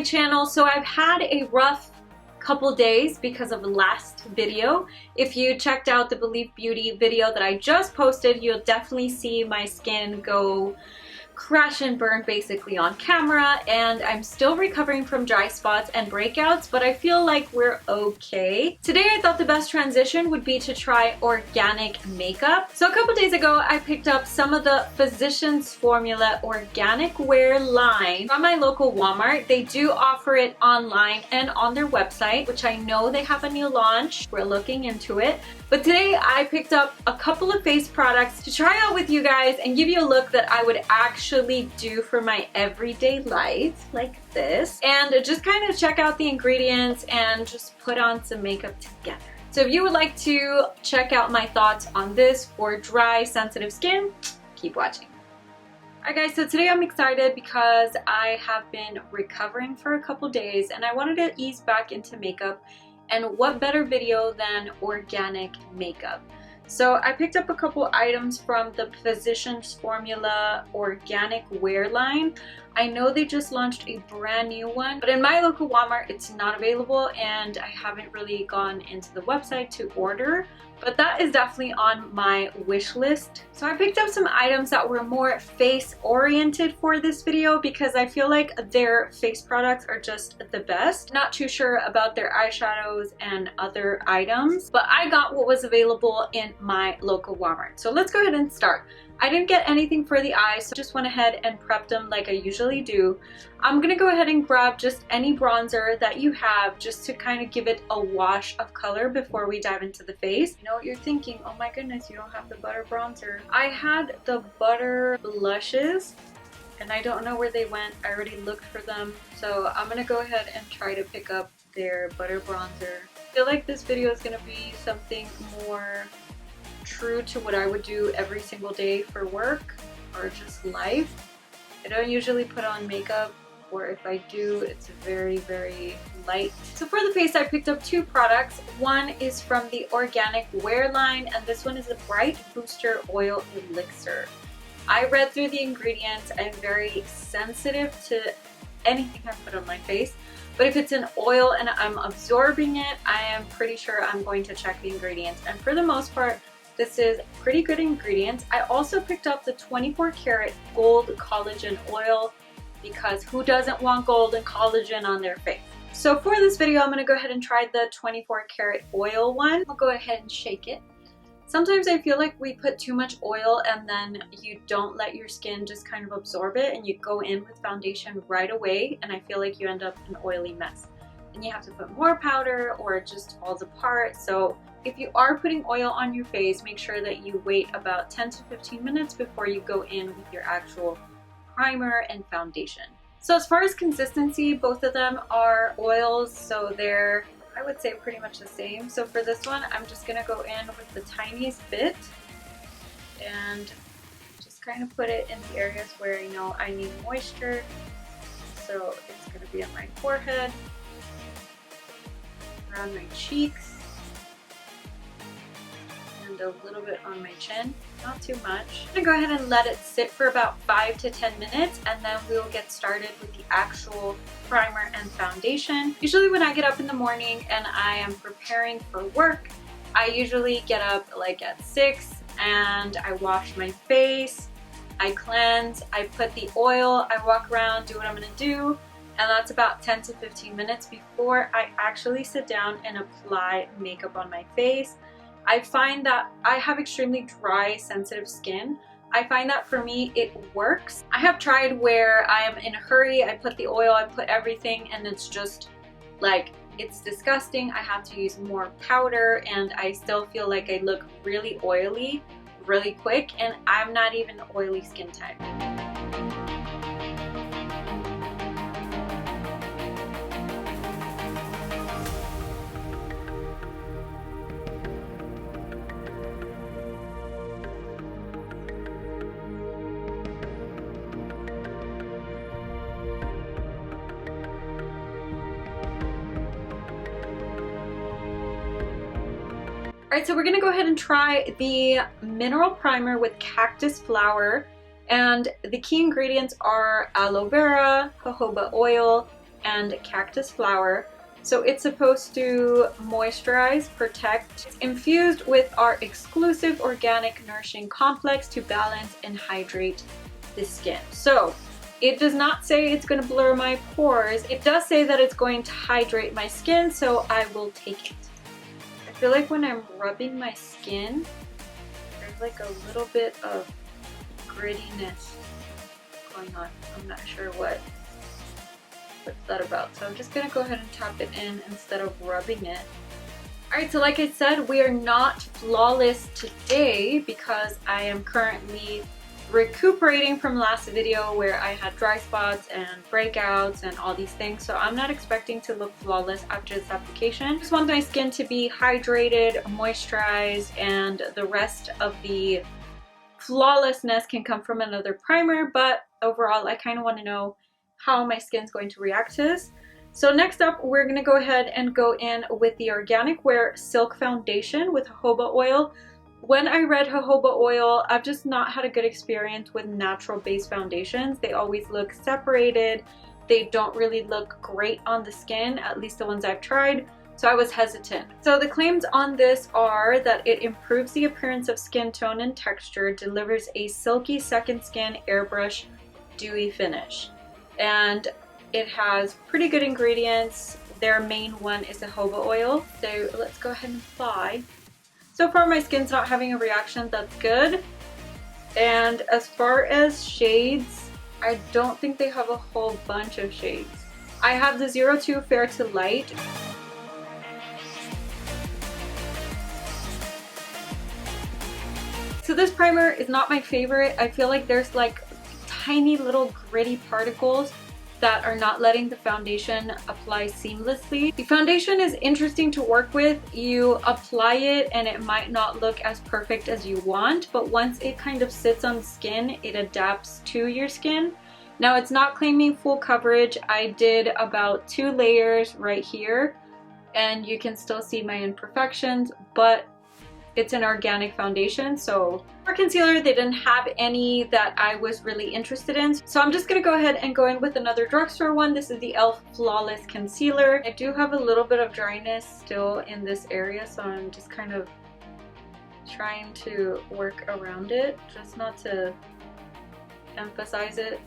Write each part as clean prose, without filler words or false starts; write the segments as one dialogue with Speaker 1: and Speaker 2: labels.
Speaker 1: my channel. So I've had a rough couple days because of the last video. If you checked out the Believe Beauty video that I just posted, you'll definitely see my skin go crash and burn basically on camera, and I'm still recovering from dry spots and breakouts, but I feel like we're okay. Today I thought the best transition would be to try organic makeup. So a couple days ago I picked up some of the Physicians Formula organic wear line from my local Walmart. They do offer it online and on their website, which I know they have a new launch. We're looking into it. But today I picked up a couple of face products to try out with you guys and give you a look that I would actually do for my everyday life, like this, and just kind of check out the ingredients and just put on some makeup together. So if you would like to check out my thoughts on this for dry, sensitive skin, keep watching. Alright guys, so today I'm excited because I have been recovering for a couple days and I wanted to ease back into makeup. And what better video than organic makeup? So I picked up a couple items from the Physicians Formula organic wear line. I know they just launched a brand new one, but in my local Walmart it's not available and I haven't really gone into the website to order, but that is definitely on my wish list. So I picked up some items that were more face oriented for this video because I feel like their face products are just the best. Not too sure about their eyeshadows and other items, but I got what was available in my local Walmart. So let's go ahead and start. I didn't get anything for the eyes, so just went ahead and prepped them like I usually do. I'm gonna go ahead and grab just any bronzer that you have just to kind of give it a wash of color before we dive into the face. You know what you're thinking, oh my goodness, you don't have the butter bronzer. I had the butter blushes and I don't know where they went. I already looked for them, so I'm gonna go ahead and try to pick up their butter bronzer. I feel like this video is gonna be something more true to what I would do every single day for work or just life. I don't usually put on makeup, or if I do, it's very, very light. So for the face, I picked up two products. One is from the organic wear line, and this one is the Bright Booster Oil Elixir. I read through the ingredients. I'm very sensitive to anything I put on my face, but if it's an oil and I'm absorbing it, I am pretty sure I'm going to check the ingredients, and for the most part, this is pretty good ingredients. I also picked up the 24 karat Gold Collagen Oil because who doesn't want gold and collagen on their face? So for this video, I'm gonna go ahead and try the 24 karat oil one. I'll go ahead and shake it. Sometimes I feel like we put too much oil and then you don't let your skin just kind of absorb it and you go in with foundation right away, and I feel like you end up an oily mess. And you have to put more powder or it just falls apart. So if you are putting oil on your face, make sure that you wait about 10 to 15 minutes before you go in with your actual primer and foundation. So as far as consistency, both of them are oils, so they're, I would say, pretty much the same. So for this one, I'm just gonna go in with the tiniest bit and just kind of put it in the areas where I know I need moisture. So it's gonna be on my forehead, around my cheeks, and a little bit on my chin, not too much. I'm gonna go ahead and let it sit for about 5 to 10 minutes and then we'll get started with the actual primer and foundation. Usually when I get up in the morning and I am preparing for work, I usually get up like at 6 and I wash my face, I cleanse, I put the oil, I walk around, do what I'm gonna do, and that's about 10 to 15 minutes before I actually sit down and apply makeup on my face. I find that I have extremely dry, sensitive skin. I find that for me, it works. I have tried where I am in a hurry, I put the oil, I put everything, and it's just like, it's disgusting. I have to use more powder and I still feel like I look really oily really quick, and I'm not even an oily skin type. Alright, so we're going to go ahead and try the mineral primer with cactus flower, and the key ingredients are aloe vera, jojoba oil, and cactus flower. So it's supposed to moisturize, protect. It's infused with our exclusive organic nourishing complex to balance and hydrate the skin. So it does not say it's going to blur my pores. It does say that it's going to hydrate my skin, so I will take it. I feel like when I'm rubbing my skin, there's like a little bit of grittiness going on. I'm not sure what's that about. So I'm just gonna go ahead and tap it in instead of rubbing it. Alright, so like I said, we are not flawless today because I am currently recuperating from last video where I had dry spots and breakouts and all these things. So I'm not expecting to look flawless after this application. I just want my skin to be hydrated, moisturized, and the rest of the flawlessness can come from another primer. But overall, I kind of want to know how my skin's going to react to this. So next up, we're going to go ahead and go in with the Organic Wear Silk Foundation with jojoba oil. When I read jojoba oil, I've just not had a good experience with natural based foundations. They always look separated. They don't really look great on the skin, at least the ones I've tried. So I was hesitant. So the claims on this are that it improves the appearance of skin tone and texture, delivers a silky second skin airbrush dewy finish. And it has pretty good ingredients. Their main one is the jojoba oil. So let's go ahead and apply. So far my skin's not having a reaction, that's good. And as far as shades, I don't think they have a whole bunch of shades. I have the 02 Fair to Light. So this primer is not my favorite. I feel like there's like tiny little gritty particles that are not letting the foundation apply seamlessly. The foundation is interesting to work with. You apply it and it might not look as perfect as you want, but once it kind of sits on the skin, it adapts to your skin. Now it's not claiming full coverage. I did about 2 layers right here and you can still see my imperfections, but it's an organic foundation. So for concealer, they didn't have any that I was really interested in. So I'm just gonna go ahead and go in with another drugstore one. This is the e.l.f. Flawless Concealer. I do have a little bit of dryness still in this area, so I'm just kind of trying to work around it, just not to emphasize it.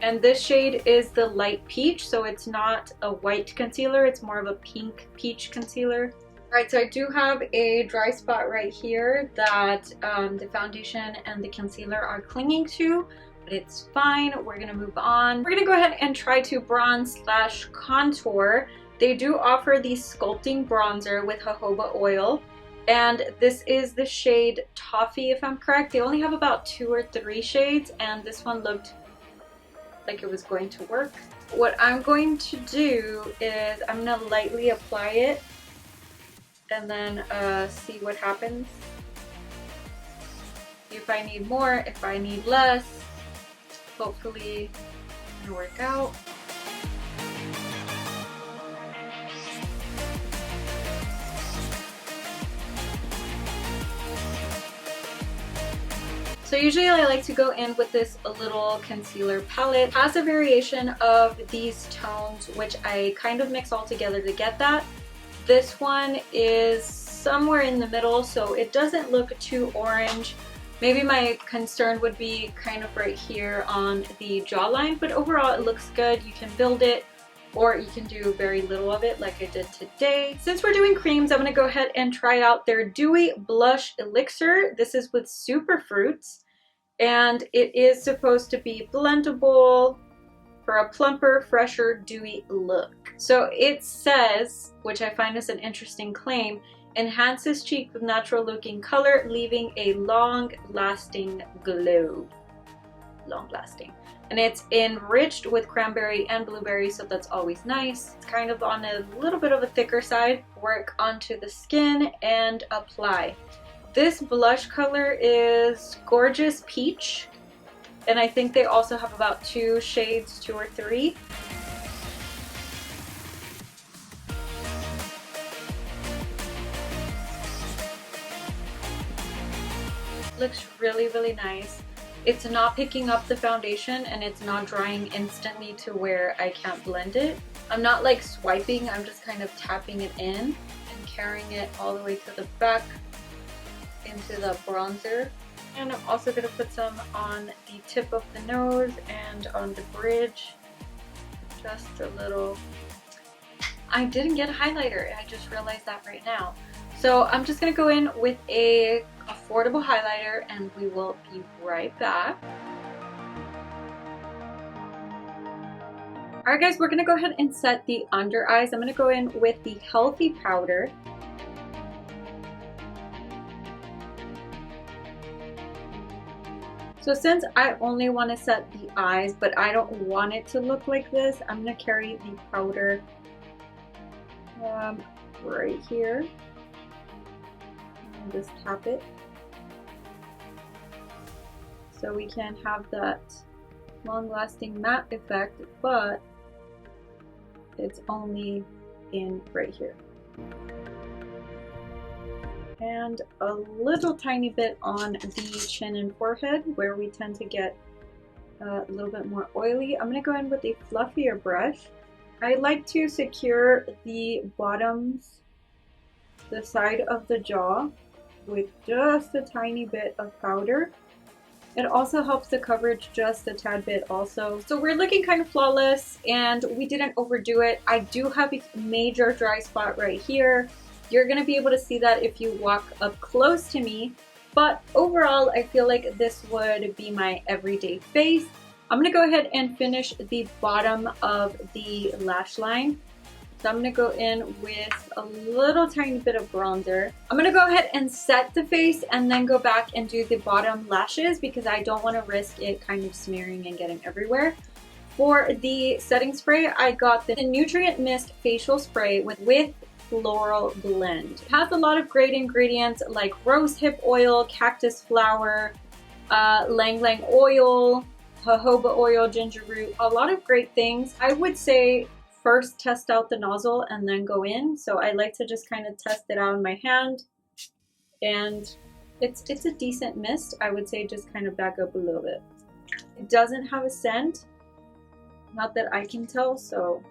Speaker 1: And this shade is the light peach, so it's not a white concealer, it's more of a pink peach concealer. Alright, so I do have a dry spot right here that the foundation and the concealer are clinging to, but it's fine. We're gonna move on. We're gonna go ahead and try to bronze / contour. They do offer the Sculpting Bronzer with jojoba oil, and this is the shade Toffee, if I'm correct. They only have about 2 or 3 shades, and this one looked like it was going to work. What I'm going to do is I'm gonna lightly apply it and then see what happens. If I need more, if I need less, hopefully it'll work out. So usually I like to go in with this little concealer palette. It has a variation of these tones, which I kind of mix all together to get that. This one is somewhere in the middle, so it doesn't look too orange. Maybe my concern would be kind of right here on the jawline, but overall it looks good. You can build it, or you can do very little of it like I did today. Since we're doing creams, I'm gonna go ahead and try out their Dewy Blush Elixir. This is with Superfruits, and it is supposed to be blendable for a plumper, fresher, dewy look. So it says, which I find is an interesting claim, enhances cheek with natural looking color, leaving a long-lasting glow. Long-lasting. And it's enriched with cranberry and blueberry, so that's always nice. It's kind of on a little bit of a thicker side. Work onto the skin and apply. This blush color is Gorgeous Peach, and I think they also have about 2 shades, 2 or 3. Looks really, really nice. It's not picking up the foundation and it's not drying instantly to where I can't blend it. I'm not like swiping, I'm just kind of tapping it in and carrying it all the way to the back into the bronzer. And I'm also going to put some on the tip of the nose and on the bridge. Just a little. I didn't get a highlighter, I just realized that right now. So I'm just going to go in with a affordable highlighter and we will be right back. Alright guys, we're going to go ahead and set the under eyes. I'm going to go in with the Healthy Powder. So since I only want to set the eyes, but I don't want it to look like this, I'm going to carry the powder right here. And just tap it. So we can have that long-lasting matte effect, but it's only in right here. And a little tiny bit on the chin and forehead where we tend to get a little bit more oily. I'm going to go in with a fluffier brush. I like to secure the bottoms, the side of the jaw, with just a tiny bit of powder. It also helps the coverage just a tad bit also. So we're looking kind of flawless and we didn't overdo it. I do have a major dry spot right here. You're going to be able to see that if you walk up close to me. But overall, I feel like this would be my everyday face. I'm going to go ahead and finish the bottom of the lash line. So I'm going to go in with a little tiny bit of bronzer. I'm going to go ahead and set the face and then go back and do the bottom lashes because I don't want to risk it kind of smearing and getting everywhere. For the setting spray, I got the Nutrient Mist Facial Spray with Floral Blend. It has a lot of great ingredients like rose hip oil, cactus flower, lang lang oil, jojoba oil, ginger root, a lot of great things. I would say first test out the nozzle and then go in. So I like to just kind of test it out in my hand, and it's a decent mist. I would say just kind of back up a little bit. It doesn't have a scent, not that I can tell, so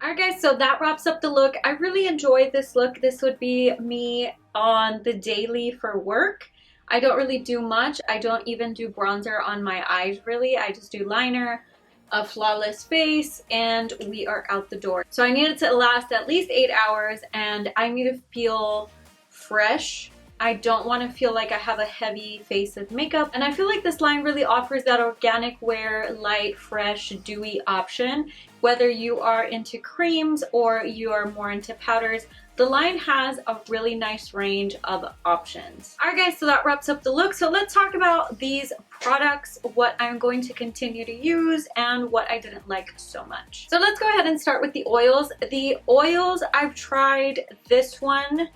Speaker 1: alright guys, so that wraps up the look. I really enjoyed this look. This would be me on the daily for work. I don't really do much. I don't even do bronzer on my eyes really. I just do liner, a flawless face, and we are out the door. So I need it to last at least 8 hours and I need to feel fresh. I don't want to feel like I have a heavy face of makeup, and I feel like this line really offers that organic wear, light, fresh, dewy option. Whether you are into creams or you are more into powders, the line has a really nice range of options. Alright guys, so that wraps up the look. So let's talk about these products, what I'm going to continue to use and what I didn't like so much. So let's go ahead and start with the oils. The oils, I've tried this one,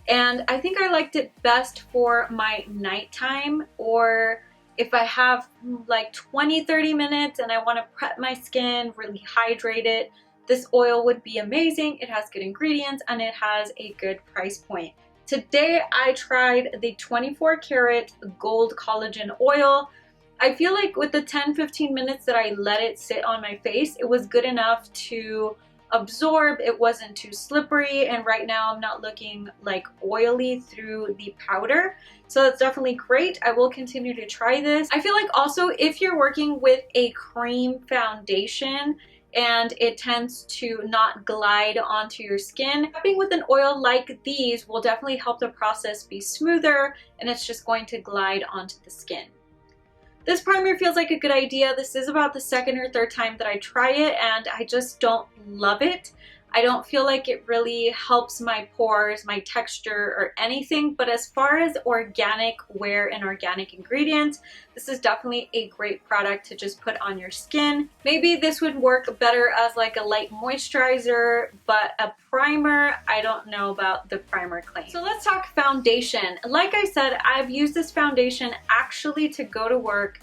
Speaker 1: and I think I liked it best for my nighttime, or if I have like 20-30 minutes and I want to prep my skin, really hydrate it, this oil would be amazing. It has good ingredients and it has a good price point. Today I tried the 24 karat Gold Collagen Oil. I feel like with the 10-15 minutes that I let it sit on my face, it was good enough to absorb. It wasn't too slippery, and right now I'm not looking like oily through the powder, so that's definitely great. I will continue to try this. I feel like also if you're working with a cream foundation and it tends to not glide onto your skin, prepping with an oil like these will definitely help the process be smoother, and it's just going to glide onto the skin. This primer feels like a good idea. This is about the second or third time that I try it and I just don't love it. I don't feel like it really helps my pores, my texture, or anything, but as far as organic wear and organic ingredients, this is definitely a great product to just put on your skin. Maybe this would work better as like a light moisturizer, but a primer, I don't know about the primer claim. So let's talk foundation. Like I said, I've used this foundation actually to go to work,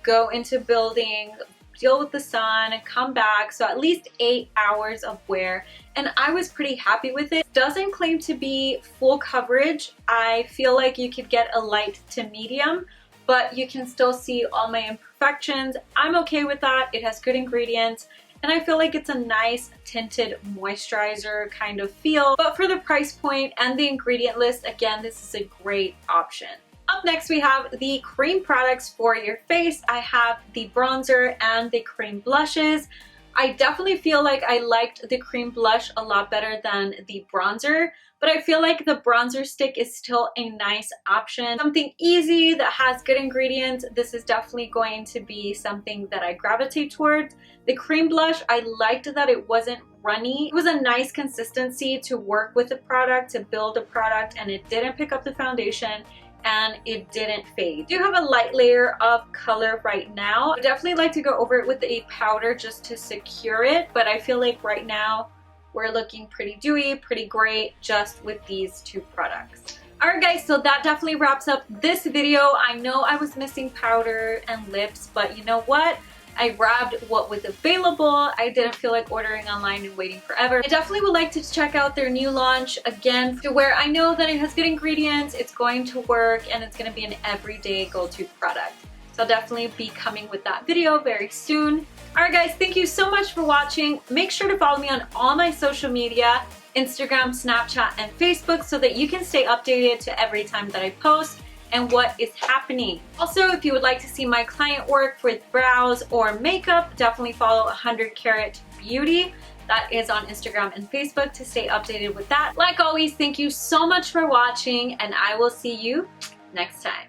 Speaker 1: go into building, deal with the sun, come back, so at least 8 hours of wear, and I was pretty happy with it. It doesn't claim to be full coverage. I feel like you could get a light to medium, but you can still see all my imperfections. I'm okay with that. It has good ingredients, and I feel like it's a nice tinted moisturizer kind of feel. But for the price point and the ingredient list, again, this is a great option. Up next, we have the cream products for your face. I have the bronzer and the cream blushes. I definitely feel like I liked the cream blush a lot better than the bronzer, but I feel like the bronzer stick is still a nice option. Something easy that has good ingredients. This is definitely going to be something that I gravitate towards. The cream blush, I liked that it wasn't runny. It was a nice consistency to work with the product, to build a product, and it didn't pick up the foundation, and it didn't fade. I do have a light layer of color right now. I definitely like to go over it with a powder just to secure it, but I feel like right now we're looking pretty dewy, pretty great just with these two products. Alright guys, so that definitely wraps up this video. I know I was missing powder and lips, but you know what? I grabbed what was available. I didn't feel like ordering online and waiting forever. I definitely would like to check out their new launch again, to where I know that it has good ingredients, it's going to work, and it's going to be an everyday go-to product. So I'll definitely be coming with that video very soon. Alright guys, thank you so much for watching. Make sure to follow me on all my social media, Instagram, Snapchat, and Facebook, so that you can stay updated to every time that I post and what is happening. Also, if you would like to see my client work with brows or makeup, definitely follow 100 Carat Beauty. That is on Instagram and Facebook to stay updated with that. Like always, thank you so much for watching, and I will see you next time.